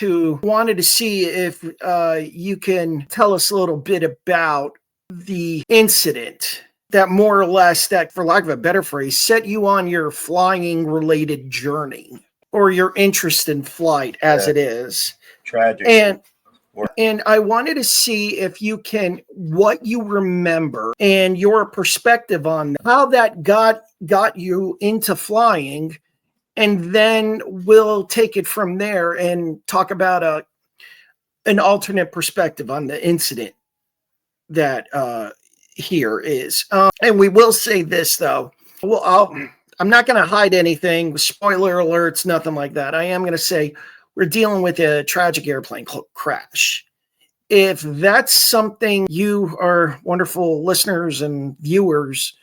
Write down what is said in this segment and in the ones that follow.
wanted to see if you can tell us a little bit about the incident that more or less, that for lack of a better phrase, set you on your flying related journey or your interest in flight as it is. Tragic. And I wanted to see if you can, what you remember and your perspective on how that got you into flying, and then we'll take it from there and talk about an alternate perspective on the incident that here is. And we will say this though. Well, I'm not going to hide anything. Spoiler alerts, nothing like that. I am going to say we're dealing with a tragic airplane crash. If that's something you, our wonderful listeners and viewers,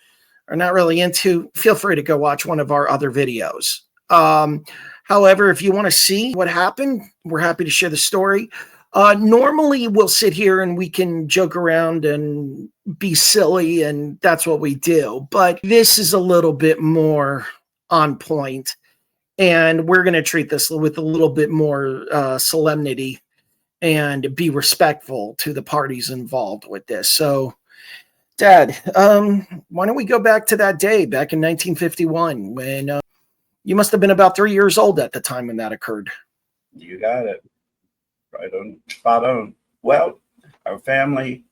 are not really into, feel free to go watch one of our other videos. However, if you want to see what happened, we're happy to share the story. Normally we'll sit here and we can joke around and be silly, and that's what we do. But this is a little bit more on point, and we're going to treat this with a little bit more solemnity and be respectful to the parties involved with this. So, Dad, why don't we go back to that day back in 1951 when you must have been about 3 years old at the time when that occurred. You got it. Right on, spot on. Well, our family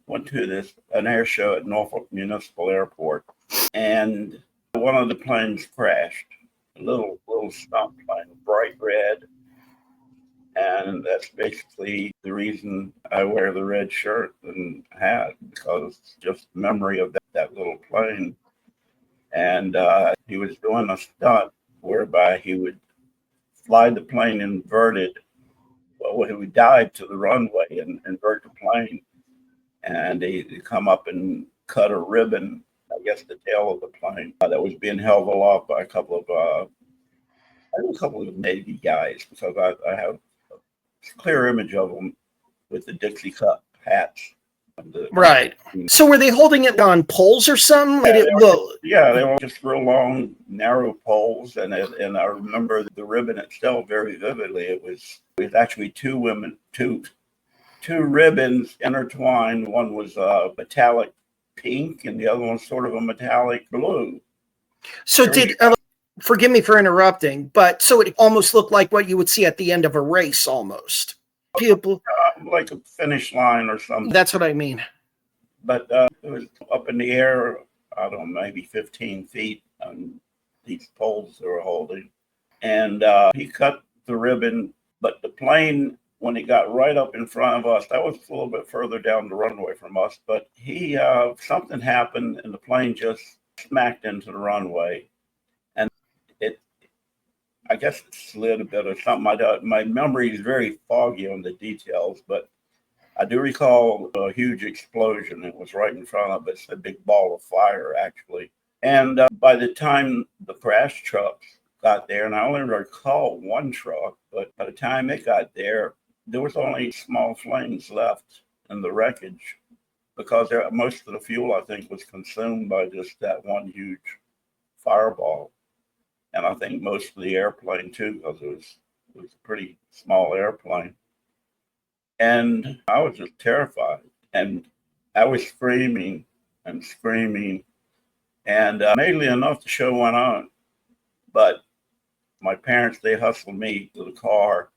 went to an air show at Norfolk Municipal Airport, and one of the planes crashed. A little stunt plane, bright red, and that's basically the reason I wear the red shirt and hat, because just memory of that little plane. And he was doing a stunt whereby he would fly the plane inverted. Well, he would dive to the runway and invert the plane, and he'd come up and cut a ribbon, I guess the tail of the plane, that was being held aloft by a couple of Navy guys, because I have a clear image of them with the Dixie cup hats. Right. So were they holding it on poles or something? Yeah, they were just real long, narrow poles, and I remember the ribbon itself very vividly. It was actually two ribbons intertwined. One was metallic pink, and the other one sort of a metallic blue. So forgive me for interrupting, but so it almost looked like what you would see at the end of a race, almost. People like a finish line or something. That's what I mean. But it was up in the air, I don't know, maybe 15 feet on these poles they were holding. And he cut the ribbon, but the plane, when it got right up in front of us, that was a little bit further down the runway from us, but something happened and the plane just smacked into the runway. And I guess it slid a bit or something. My memory is very foggy on the details, but I do recall a huge explosion. It was right in front of us, a big ball of fire, actually. And by the time the crash trucks got there, and I only recall one truck, but by the time it got there, there was only small flames left in the wreckage, because most of the fuel, I think, was consumed by just that one huge fireball. And I think most of the airplane too, because it was a pretty small airplane. And I was just terrified. And I was screaming and screaming. And mainly enough, the show went on. But my parents, they hustled me to the car,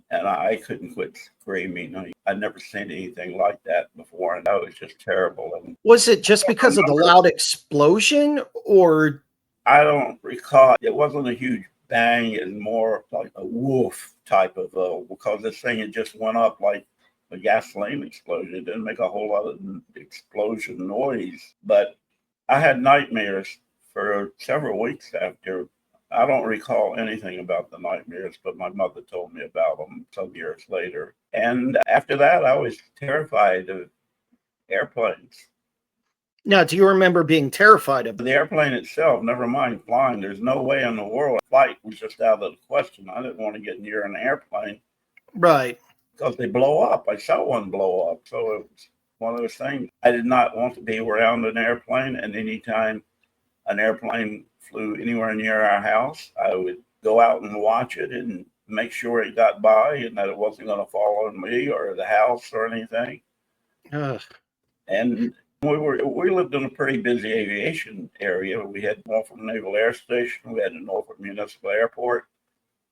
and I couldn't quit screaming. I'd never seen anything like that before, and that was just terrible. And was it just because of the loud explosion, or? I don't recall. It wasn't a huge bang. It was more like a woof type of, because this thing had just went up like a gasoline explosion. It didn't make a whole lot of explosion noise. But I had nightmares for several weeks after. I don't recall anything about the nightmares, but my mother told me about them some years later. And after that, I was terrified of airplanes. Now, do you remember being terrified of the airplane itself? Never mind flying. There's no way in the world. Flight was just out of the question. I didn't want to get near an airplane. Right. Because they blow up. I saw one blow up. So it was one of those things. I did not want to be around an airplane. And anytime an airplane flew anywhere near our house, I would go out and watch it and make sure it got by and that it wasn't going to fall on me or the house or anything. Ugh. And we lived in a pretty busy aviation area. We had Norfolk Naval Air Station, we had the Norfolk Municipal Airport,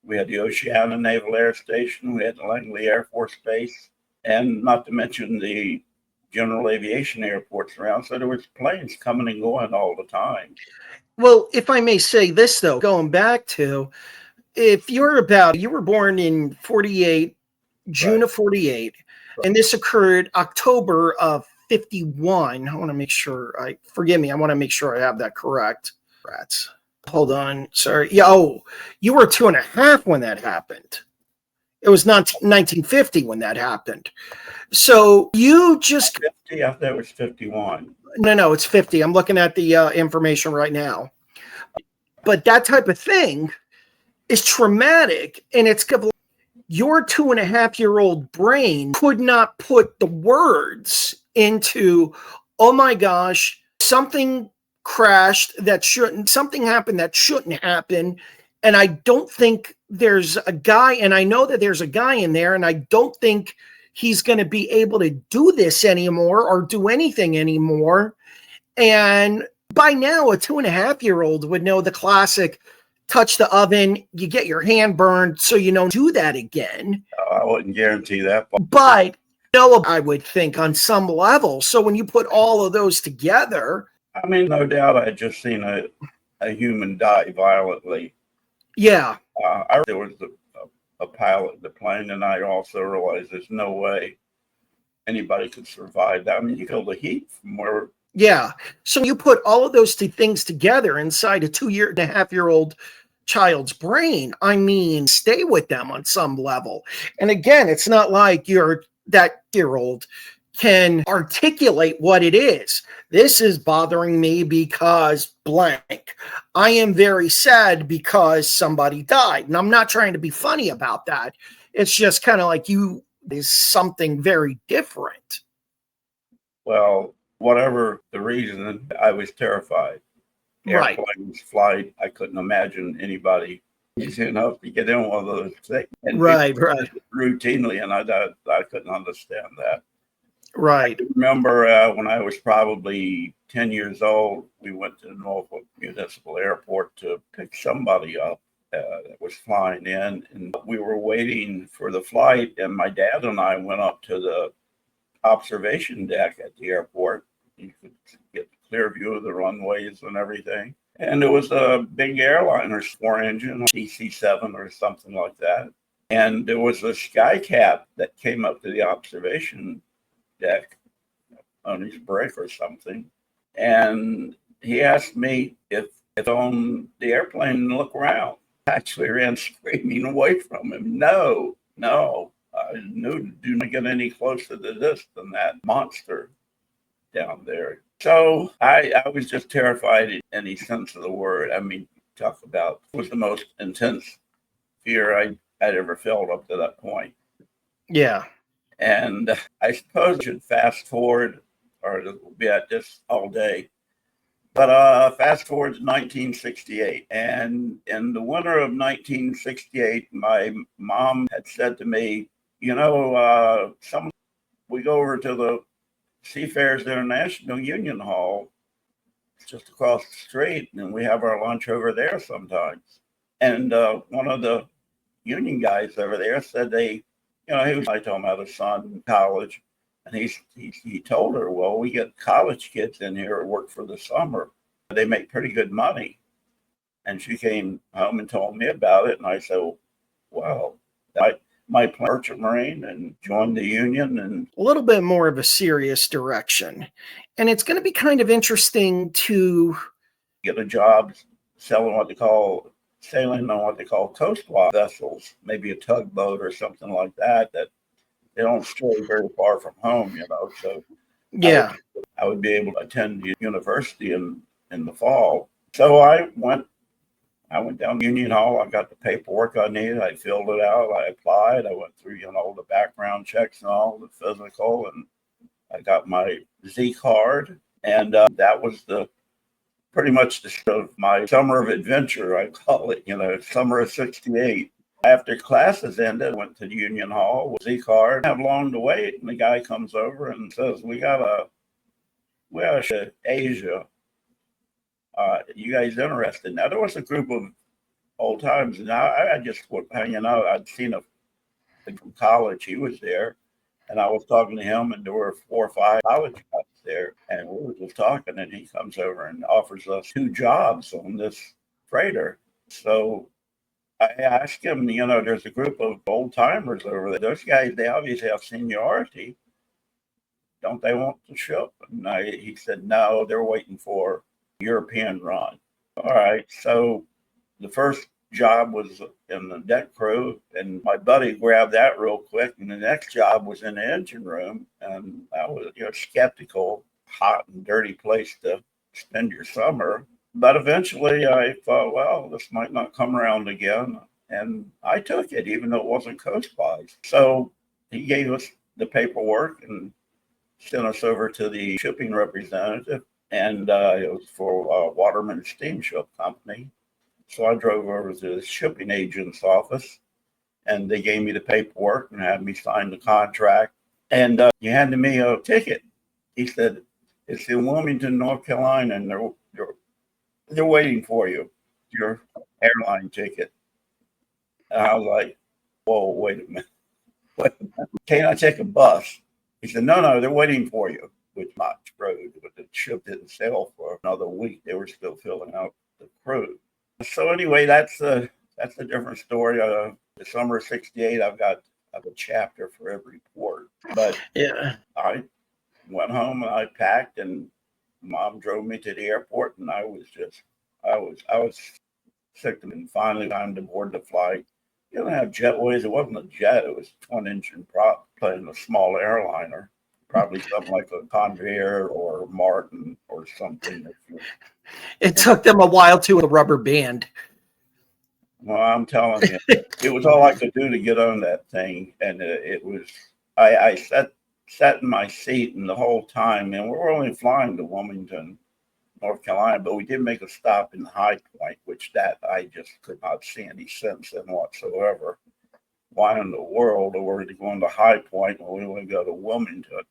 we had the Oceana Naval Air Station, we had the Langley Air Force Base, and not to mention the general aviation airports around. So there was planes coming and going all the time. Well, if I may say this, though, going back to, if you were born in 48, June Right. of 48, and this occurred October of 51. I want to make sure forgive me. I want to make sure I have that correct. Rats. Hold on. Sorry. Yeah. Oh, you were 2.5 when that happened. It was 1950 when that happened. So you just 50, I thought it was 51. no, it's 50. I'm looking at the information right now. But that type of thing is traumatic, and it's your 2.5-year-old brain could not put the words into, oh my gosh, something crashed that shouldn't, something happened that shouldn't happen. And I don't think there's a guy, and I know that there's a guy in there, and I don't think he's going to be able to do this anymore or do anything anymore. And by now, a 2.5-year-old would know the classic touch the oven, you get your hand burned, so you don't do that again. I wouldn't guarantee that. But I would think on some level. So when you put all of those together. I mean, no doubt I had just seen a human die violently. Yeah. There was a pilot of the plane, and I also realized there's no way anybody could survive that. I mean, you feel the heat from where. Yeah. So you put all of those things together inside a 2.5-year-old child's brain. I mean, stay with them on some level. And again, it's not like that year-old can articulate what it is. This is bothering me because blank. I am very sad because somebody died. And I'm not trying to be funny about that. It's just kind of like is something very different. Well, whatever the reason, I was terrified. Right. Airplanes, flight, I couldn't imagine anybody easy enough to get in one of those things. And right. Routinely, and I couldn't understand that. Right. I remember when I was probably 10 years old, we went to Norfolk Municipal Airport to pick somebody up that was flying in, and we were waiting for the flight, and my dad and I went up to the observation deck at the airport. You could get a clear view of the runways and everything. And it was a big airliner, 4-engine, DC-7 or something like that. And there was a sky cap that came up to the observation deck on his break or something. And he asked me if on the airplane and look around. I actually ran screaming away from him. No. I knew do not get any closer to this than that monster down there. So I was just terrified in any sense of the word. I mean, talk about, it was the most intense fear I'd ever felt up to that point. Yeah. And I suppose I should fast forward, or we'll be at this all day. But fast forward to 1968. And in the winter of 1968, my mom had said to me, we go over to the Seafarers International Union Hall, it's just across the street, and we have our lunch over there sometimes. And one of the union guys over there said I told him I had a son in college, and he told her, well, we get college kids in here who work for the summer. They make pretty good money. And she came home and told me about it, and I said, well, my merchant marine and joined the union, and a little bit more of a serious direction. And it's going to be kind of interesting to get a job sailing on what they call coastwise vessels, maybe a tugboat or something like that they don't stray very far from home, So yeah, I would be able to attend the university in the fall. So I went down to Union Hall. I got the paperwork I needed. I filled it out. I applied. I went through, the background checks and all, the physical, and I got my Z card. And that was pretty much the start of my summer of adventure, I call it, summer of 68. After classes ended, I went to the Union Hall with Z card. I have long to wait, and the guy comes over and says, "We got a Asia. You guys interested?" Now there was a group of old times, and I just was hanging out. I'd seen a from college. He was there, and I was talking to him, and there were 4 or 5 college guys there, and we were just talking, and he comes over and offers us 2 jobs on this freighter. So I asked him, there's a group of old timers over there. Those guys, they obviously have seniority. Don't they want to ship? And he said, no, they're waiting for European run. All right. So the first job was in the deck crew, and my buddy grabbed that real quick. And the next job was in the engine room. And I was, skeptical, hot and dirty place to spend your summer. But eventually I thought, well, this might not come around again. And I took it, even though it wasn't coastwise. So he gave us the paperwork and sent us over to the shipping representative. And it was for Waterman Steamship Company. So I drove over to the shipping agent's office, and they gave me the paperwork and had me sign the contract. And he handed me a ticket. He said, "It's in Wilmington, North Carolina, and they're waiting for you, your airline ticket." And I was like, "Whoa, wait a minute. Can't I take a bus?" He said, no, they're waiting for you, which not road, but the ship didn't sail for another week. They were still filling out the crew. So anyway, that's a different story. The summer of '68, I've got a chapter for every port. But Yeah. I went home and I packed, and Mom drove me to the airport, and I was sick of it. And finally, time to board the flight. You don't have jetways. It wasn't a jet. It was a twin-engine prop playing a small airliner, probably something like a Convair or Martin or something. It took them a while to a rubber band. Well, I'm telling you, it was all I could do to get on that thing, and it was. I sat in my seat, and the whole time, and we were only flying to Wilmington, North Carolina, but we did make a stop in High Point, which that I just could not see any sense in whatsoever. Why in the world are we going to High Point when we want to go to Wilmington?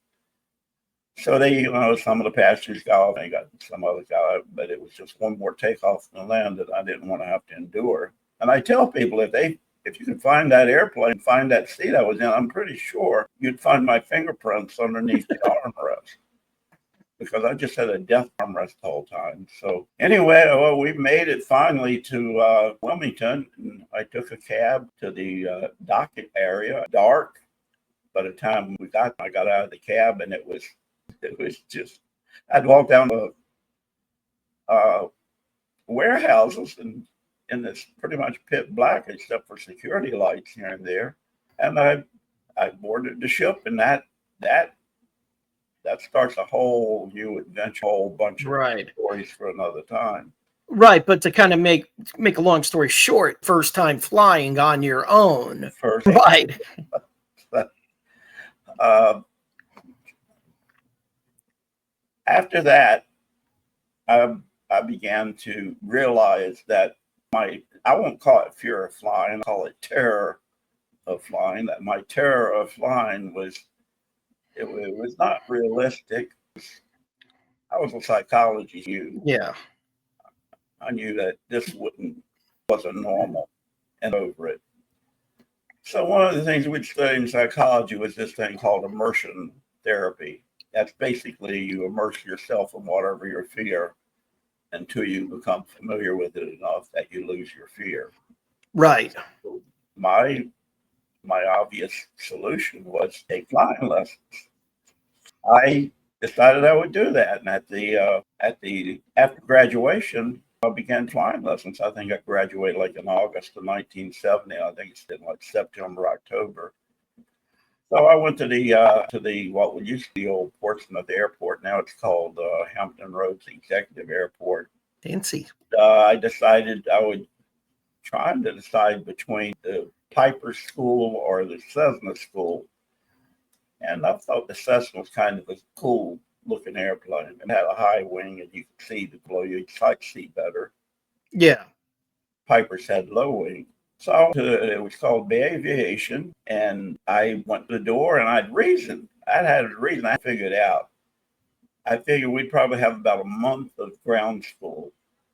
So they, some of the passengers got off, and they got some other guy, but it was just one more takeoff from the land that I didn't want to have to endure. And I tell people, if you could find that airplane, find that seat I was in, I'm pretty sure you'd find my fingerprints underneath the armrest, because I just had a death armrest the whole time. So anyway, well, we made it finally to Wilmington, and I took a cab to the docket area. Dark. By the time I got out of the cab, and it was just, I'd walk down the warehouses and it's pretty much pitch black except for security lights here and there. And I boarded the ship, and that starts a whole new adventure, a whole bunch of stories for another time. Right, but to kind of make a long story short, first time flying on your own. Right. After that, I began to realize that I won't call it fear of flying, I'll call it terror of flying. That my terror of flying was not realistic. I was a psychology student. Yeah. I knew that this wasn't normal, and over it. So one of the things we'd study in psychology was this thing called immersion therapy. That's basically you immerse yourself in whatever your fear until you become familiar with it enough that you lose your fear. Right. So my obvious solution was take flying lessons. I decided I would do that, and after graduation, I began flying lessons. I think I graduated like in August of 1970. I think it's in like September, October. So I went to the what was used to be the old Portsmouth Airport. Now it's called Hampton Roads Executive Airport. Fancy. I decided I would try to decide between the Piper School or the Cessna School. And I thought the Cessna was kind of a cool looking airplane. It had a high wing, and you could see below you, sight see better. Yeah. Piper's had low wing. So it was called Aviation, and I went to the door, and I'd had a reason. I figured out. I figured we'd probably have about a month of ground school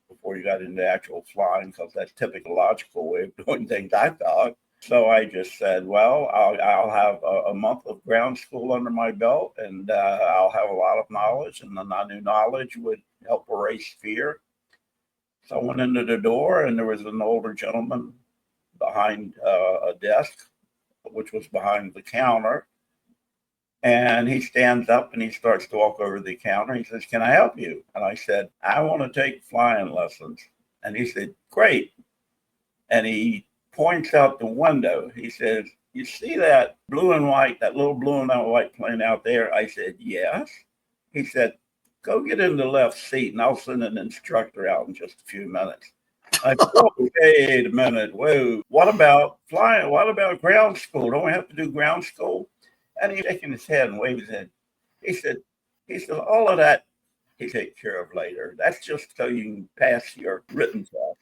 before you got into actual flying, because that's typical logical way of doing things, I thought. So I just said, well, I'll have a month of ground school under my belt, and I'll have a lot of knowledge, and then that new knowledge would help erase fear. So I went into the door, and there was an older gentleman behind a desk, which was behind the counter. And he stands up and he starts to walk over the counter. He says, "Can I help you?" And I said, "I want to take flying lessons." And he said, "Great." And he points out the window. He says, "You see that blue and white, that little blue and white plane out there?" I said, "Yes." He said, "Go get in the left seat and I'll send an instructor out in just a few minutes." I said, "Oh, wait a minute. Whoa. What about flying? What about ground school? Don't we have to do ground school?" And he's shaking his head and waving his head. He said, "All of that he take care of later. That's just so you can pass your written test."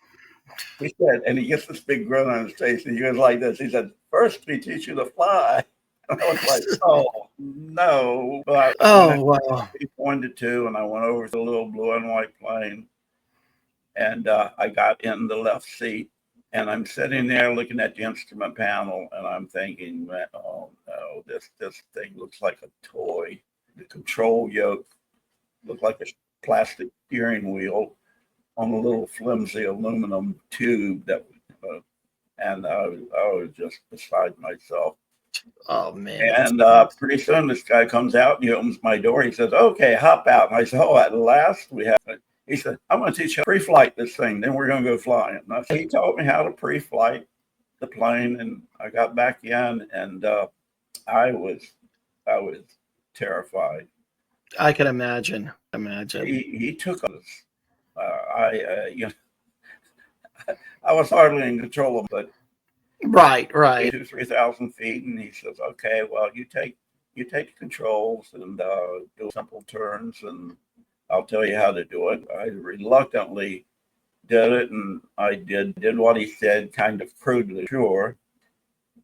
He said, and he gets this big grin on his face, and he goes like this. He said, "First we teach you to fly." And I was like, "Oh no!" But Oh, wow. he pointed to, and I went over to the little blue and white plane, and I got in the left seat, and I'm sitting there looking at the instrument panel, and I'm thinking, "Man, oh no, this thing looks like a toy. The control yoke looked like a plastic steering wheel on a little flimsy aluminum tube and I was just beside myself." Oh, man. And pretty soon this guy comes out and he opens my door. He says, "Okay, hop out." And I said, "Oh, at last we have it." He said, "I'm going to teach you pre-flight this thing. Then we're going to go flying." And he taught me how to pre-flight the plane, and I got back in, and I was I was terrified. I can imagine. He took us. I was hardly in control of him, but Right. 2,000 to 3,000 feet, and he says, "Okay, well, you take the controls and do simple turns, and I'll tell you how to do it." I reluctantly did it, and I did what he said, kind of crudely, sure.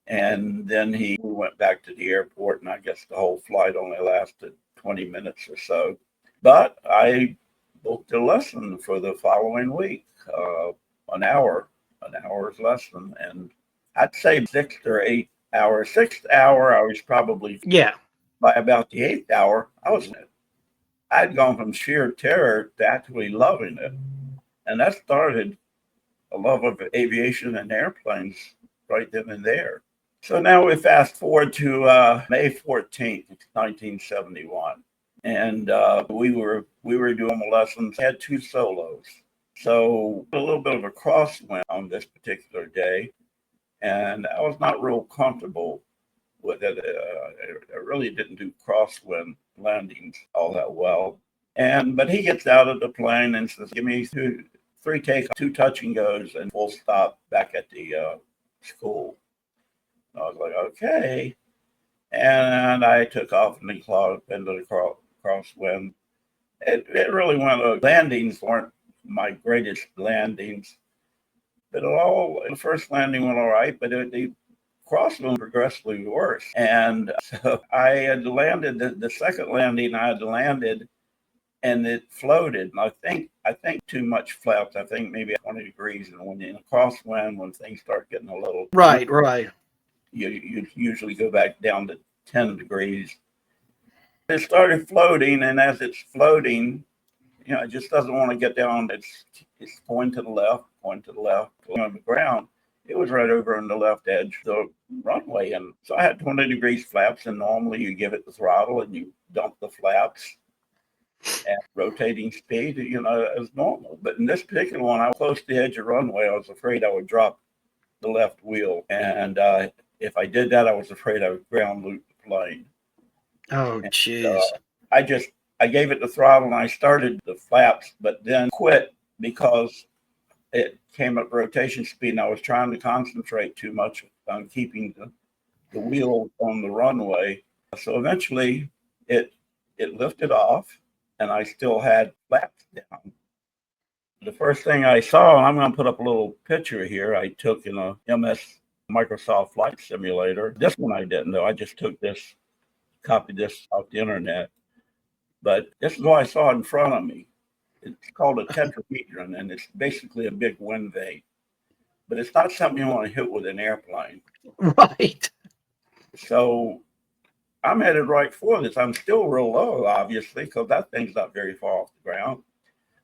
And then we went back to the airport, and I guess the whole flight only lasted 20 minutes or so. But I booked a lesson for the following week, an hour's lesson, and I'd say 6 or 8 hours. 6th hour, I was probably, Yeah. by about the 8th hour, I'd gone from sheer terror to actually loving it. And that started a love of aviation and airplanes right then and there. So now we fast forward to May 14th, 1971. And we were doing lessons, had 2 solos. So a little bit of a crosswind on this particular day, and I was not real comfortable with it. I really didn't do crosswind landings all that well. But he gets out of the plane and says, "Give me 3 takeoff, 2 touch and goes, and full stop back at the school." And I was like, "Okay." And I took off into the crosswind. It really went. Landings weren't my greatest landings, but the first landing went all right, but the crosswind progressively worse. And so I had landed the second landing I had landed, and it floated. And I think too much flaps. I think maybe 20 degrees, and when you're in a crosswind, when things start getting a little Right. you usually go back down to 10 degrees. It started floating, and as it's floating, it just doesn't want to get down. It's going to the left, on the ground. It was right over on the left edge of the runway, and so I had 20 degrees flaps, and normally you give it the throttle and you dump the flaps at rotating speed, as normal. But in this particular one, I was close to the edge of the runway. I was afraid I would drop the left wheel, and if I did that, I was afraid I would ground loop the plane. Oh, And jeez. I gave it the throttle and I started the flaps, but then quit because it came at rotation speed, and I was trying to concentrate too much on keeping the wheel on the runway. So eventually it lifted off, and I still had flaps down. The first thing I saw, and I'm going to put up a little picture here, I took in a MS Microsoft Flight Simulator. This one I didn't know. I just took this, copied this off the internet. But this is what I saw in front of me. It's called a tetrahedron, and it's basically a big wind vane. But it's not something you want to hit with an airplane. Right. So I'm headed right for this. I'm still real low, obviously, because that thing's not very far off the ground.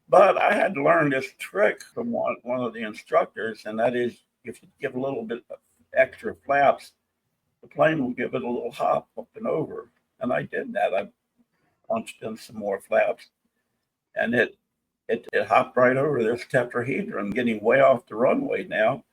But I had to learn this trick from one of the instructors, and that is if you give a little bit of extra flaps, the plane will give it a little hop up and over. And I did that. I punched in some more flaps, and it hopped right over this tetrahedron, getting way off the runway now.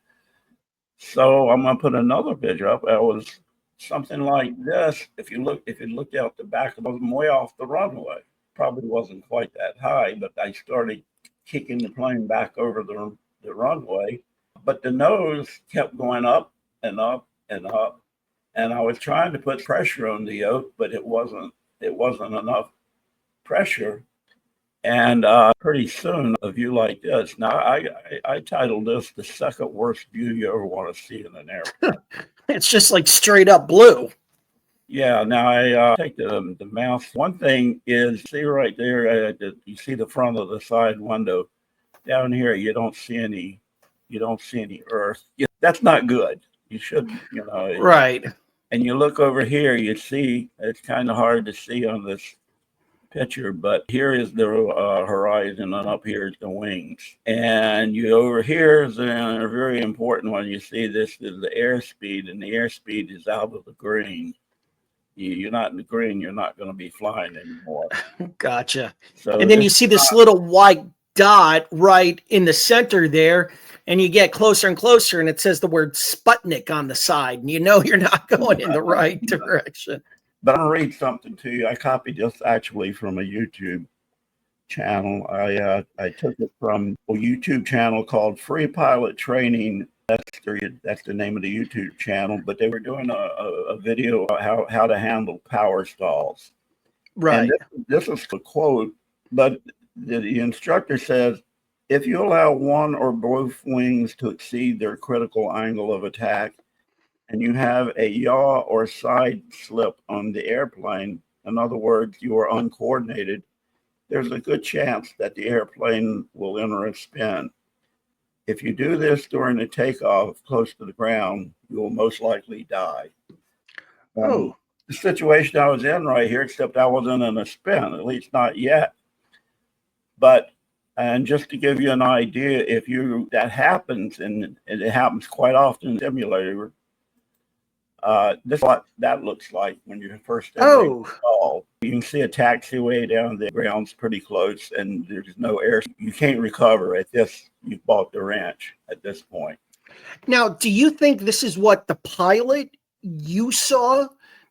So I'm gonna put another picture up. That was something like this. If you looked out the back, it was way off the runway. Probably wasn't quite that high, but I started kicking the plane back over the runway. But the nose kept going up and up and up. And I was trying to put pressure on the yoke, but it wasn't enough pressure. And pretty soon, a view like this. Now, I titled this "The Second Worst View You Ever Want to See in an Airplane." It's just like straight up blue. Yeah. Now I take the mouse. One thing is, see right there, you see the front of the side window. Down here, you don't see any earth. That's not good. You should, Right. And you look over here, you see it's kind of hard to see on this picture, but here is the horizon, and up here is the wings. And you over here is a very important one. You see this is the airspeed, and the airspeed is out of the green. You're not in the green, you're not going to be flying anymore. Gotcha. So and then you see this little white dot right in the center there, and you get closer and closer, and it says the word Sputnik on the side, and you know you're not going in the right direction. But I'm going to read something to you. I copied this actually from a YouTube channel. I took it from a YouTube channel called Free Pilot Training. That's the name of the YouTube channel. But they were doing a video about how to handle power stalls. Right. And this is a quote, but the instructor says, if you allow one or both wings to exceed their critical angle of attack, and you have a yaw or side slip on the airplane, in other words, you are uncoordinated, there's a good chance that the airplane will enter a spin. If you do this during the takeoff close to the ground, you will most likely die. The situation I was in right here, except I wasn't in a spin, at least not yet. And just to give you an idea, that happens, and it happens quite often in the simulator, this is what that looks like when you're first entering the stall. You can see a taxiway down the ground's pretty close, and there's no air. You can't recover at this. You've bought the wrench at this point. Now, do you think this is what the pilot you saw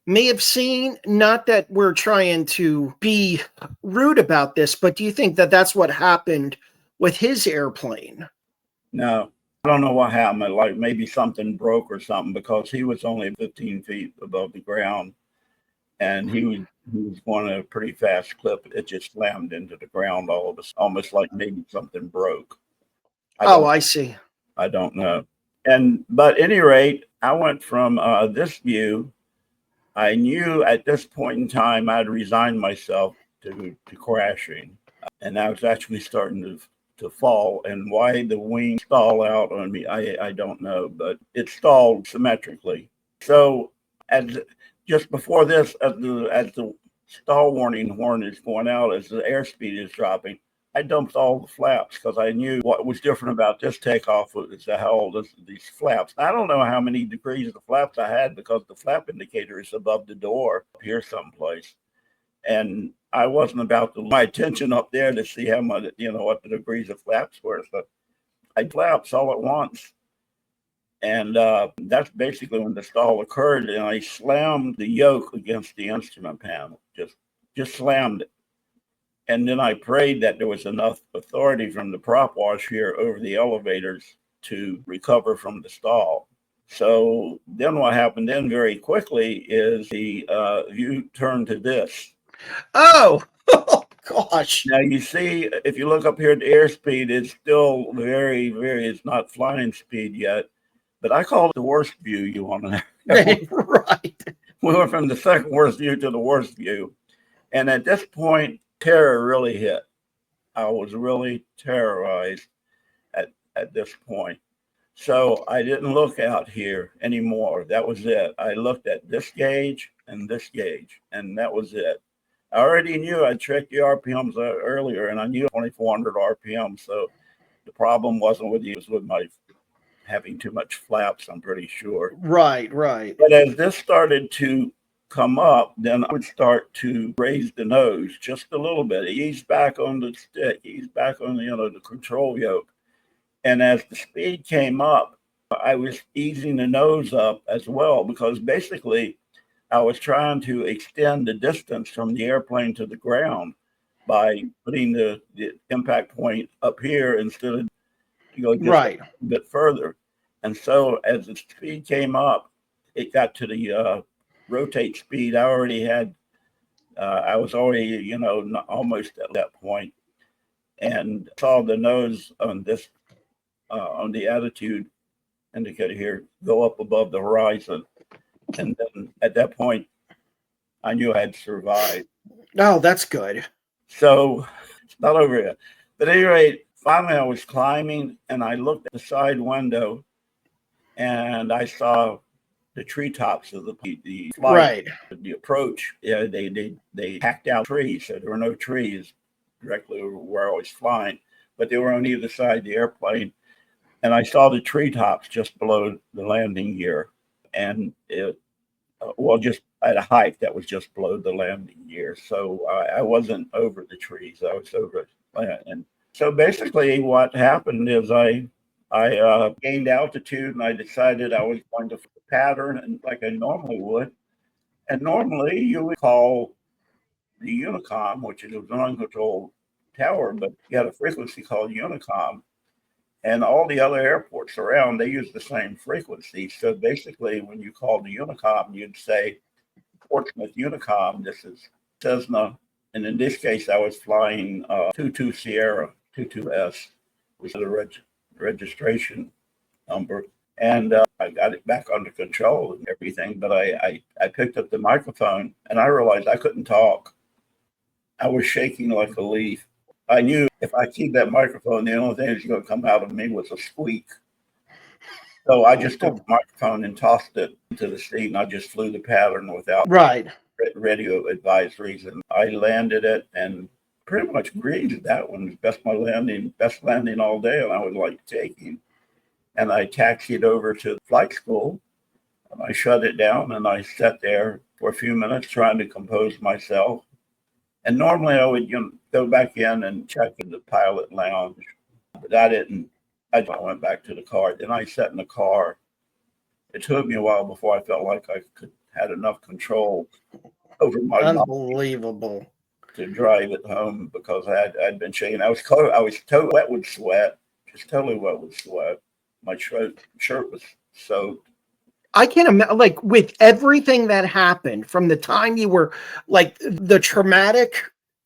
may have seen? Not that we're trying to be rude about this, but do you think that that's what happened with his airplane? No. I don't know what happened. Like maybe something broke or something, because he was only 15 feet above the ground, and he was going at a pretty fast clip. It just slammed into the ground all of us, almost like maybe something broke. I see. I don't know. But at any rate, I went from this view. I knew at this point in time I'd resigned myself to crashing, and I was actually starting to fall. And why the wing stall out on me, I don't know, but it stalled symmetrically. So just before this, as the stall warning horn is going out, as the airspeed is dropping, I dumped all the flaps, because I knew what was different about this takeoff was how these flaps. I don't know how many degrees of flaps I had, because the flap indicator is above the door up here someplace. And I wasn't about to my attention up there to see how much, what the degrees of flaps were. So I flaps all at once. And that's basically when the stall occurred. And I slammed the yoke against the instrument panel, just slammed it. And then I prayed that there was enough authority from the prop wash here over the elevators to recover from the stall. So then what happened then very quickly is the view turned to this. Oh, gosh. Now you see, if you look up here at the airspeed, it's still very, very. It's not flying speed yet, but I call it the worst view you want to know. Right. We went from the second worst view to the worst view, and at this point, terror really hit. I was really terrorized at this point. So I didn't look out here anymore. That was it. I looked at this gauge, and that was it. I already knew I checked the RPMs earlier, and I knew 2,400 RPM. So the problem wasn't with you, it was with my having too much flaps, I'm pretty sure. Right, right. But as this started to come up, then I would start to raise the nose just a little bit, ease back on the stick, ease back on the control yoke. And as the speed came up, I was easing the nose up as well, because basically I was trying to extend the distance from the airplane to the ground by putting the impact point up here instead of just Right. a bit further. And so as the speed came up, it got to the rotate speed. I was already, almost at that point, and saw the nose on this, on the attitude indicator here, go up above the horizon. And then at that point, I knew I had survived. Oh, that's good. So it's not over yet. But at any rate, finally I was climbing, and I looked at the side window, and I saw the treetops of the flight, Right. the approach. Yeah, they hacked out trees, so there were no trees directly where I was flying, but they were on either side of the airplane. And I saw the treetops just below the landing gear, and just at a height that was just below the landing gear. So I wasn't over the trees; I was over it. And so basically, what happened is I gained altitude, and I decided I was going to pattern and like I normally would. And normally, you would call the Unicom, which is an uncontrolled tower, but you had a frequency called Unicom. And all the other airports around, they use the same frequency. So basically, when you call the Unicom, you'd say, Portsmouth Unicom, this is Cessna. And in this case, I was flying 22 Sierra, 22S, which is the registration number. And I got it back under control and everything. But I picked up the microphone, and I realized I couldn't talk. I was shaking like a leaf. I knew if I keep that microphone, the only thing that's going to come out of me was a squeak. So I just took the microphone and tossed it into the seat, and I just flew the pattern without Right. radio advisories. And I landed it and pretty much greased that one. Best landing all day. And I was like taking. And I taxied over to flight school, and I shut it down, and I sat there for a few minutes trying to compose myself. And normally I would go back in and check in the pilot lounge, but I didn't. I went back to the car. Then I sat in the car. It took me a while before I felt like I had enough control over my body Unbelievable. to drive it home, because I'd been shaking. I was cold. I was totally wet with sweat, just totally wet with sweat. My shirt was soaked. I can't imagine, like, with everything that happened from the time you were, like, the traumatic,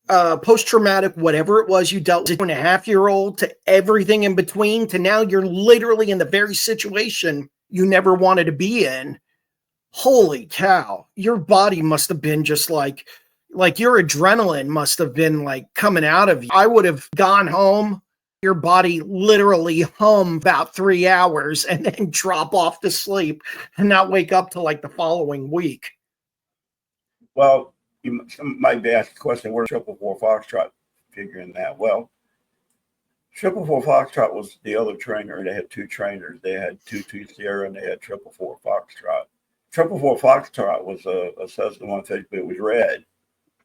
post-traumatic, whatever it was you dealt with, 2.5-year-old, to everything in between, to now you're literally in the very situation you never wanted to be in. Holy cow. Your body must have been just like your adrenaline must have been like coming out of you. I would have gone home, your body literally hum about 3 hours, and then drop off to sleep and not wake up till like the following week. Well, you might be asking the question, where's 444 Foxtrot figuring that? Well, 444 Foxtrot was the other trainer. They had two trainers. They had 22 Sierra, and they had 444 Foxtrot. 444 Foxtrot was a Cessna 150, but it was red.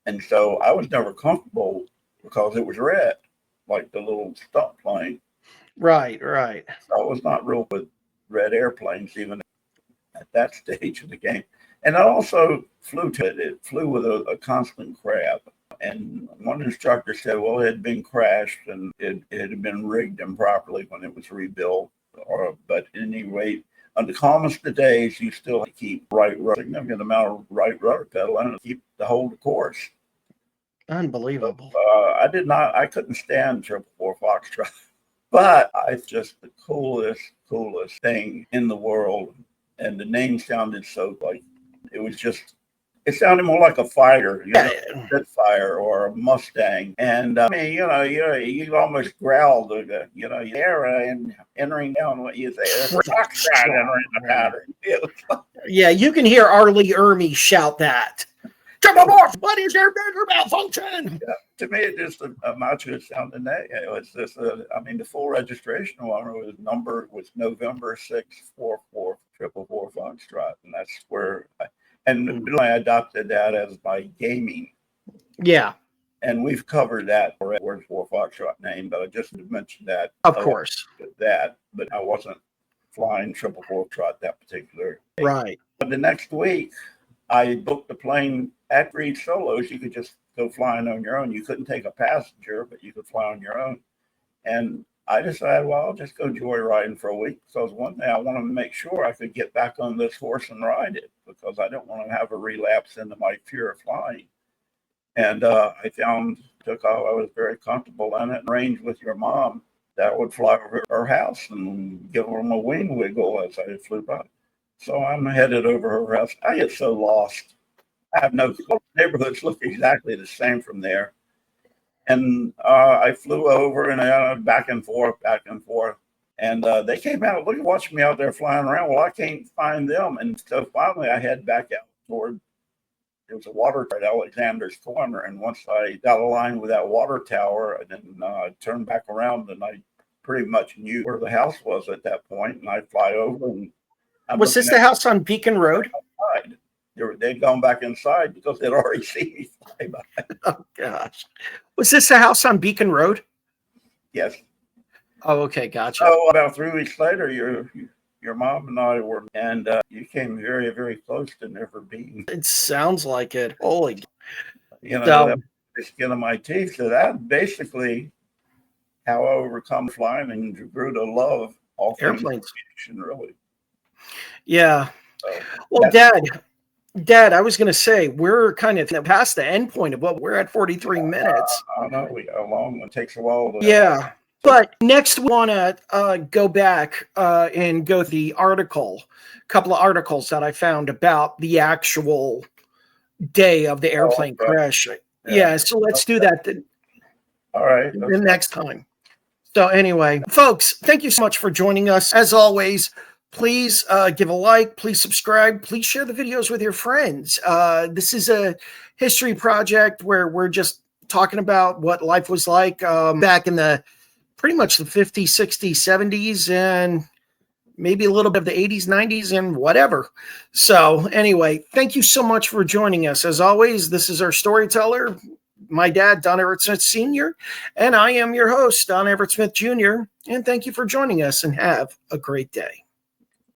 And so I was never comfortable because it was red, like the little stunt plane. Right, right. So I was not real with red airplanes, even at that stage of the game. And I also flew with a constant crab. And one instructor said, well, it had been crashed and it had been rigged improperly when it was rebuilt. But at any rate, on the calmest of days, you still keep significant amount of right rudder pedal and keep the hold the course. Unbelievable. I couldn't stand 444 Foxtrot, but it's just the coolest thing in the world. And the name sounded so like, it sounded more like a fighter, Yeah. Spitfire or a Mustang. And I mean, you almost growled, era and entering down what you say, Foxtrot entering the pattern. Yeah, you can hear Arlie Ermy shout that. What is your malfunction? Yeah, to me, it just a macho sounding name. It was just, the full registration on it was November 6th, 444 Foxtrot, and that's where I adopted that as my gaming. Yeah, and we've covered that already. Word for Foxtrot name, but I just mentioned that. Of course, but I wasn't flying 444 Trot that particular day. Right. But the next week, I booked a plane at Reed Solos. You could just go flying on your own. You couldn't take a passenger, but you could fly on your own. And I decided, well, I'll just go joyriding for a week, because one day I wanted to make sure I could get back on this horse and ride it, because I don't want to have a relapse into my fear of flying. And I found Takeoff. I was very comfortable in it. Range with your mom, that would fly over her house and give them a wing wiggle as I flew by. So I'm headed over her house. I get so lost. I have no clue. Neighborhoods look exactly the same from there. And I flew over and back and forth. And they came out, watching me out there flying around. Well, I can't find them. And so finally I head back out toward, there was a water tower at Alexander's Corner. And once I got aligned with that water tower, and then turned back around, and I pretty much knew where the house was at that point. And I fly over. And was this the house on Beacon Road? Outside. They'd gone back inside because they'd already seen me fly by. Oh, gosh. Was this the house on Beacon Road? Yes. Oh, okay. Gotcha. So about 3 weeks later, your mom and I were, and you came very, very close to never being. It sounds like it. Holy. That the skin of my teeth. So that basically how I overcome flying and grew to love all airplanes. Aviation, really. Yeah. So, well, Dad, I was going to say, we're kind of past the end point of what we're at 43 minutes. I know we got long. It takes a while. Yeah. But next, we want to go back and go to the article, a couple of articles that I found about the actual day of the airplane crash. Yeah. So let's do that. All right. The next time. So anyway, folks, thank you so much for joining us. As always, please give a like, please subscribe, please share the videos with your friends. This is a history project where we're just talking about what life was like back in the pretty much the 50s, 60s, 70s, and maybe a little bit of the 80s, 90s, and whatever. So anyway, thank you so much for joining us. As always, this is our storyteller, my dad, Don Everett Smith Sr., and I am your host, Don Everett Smith Jr., and thank you for joining us, and have a great day.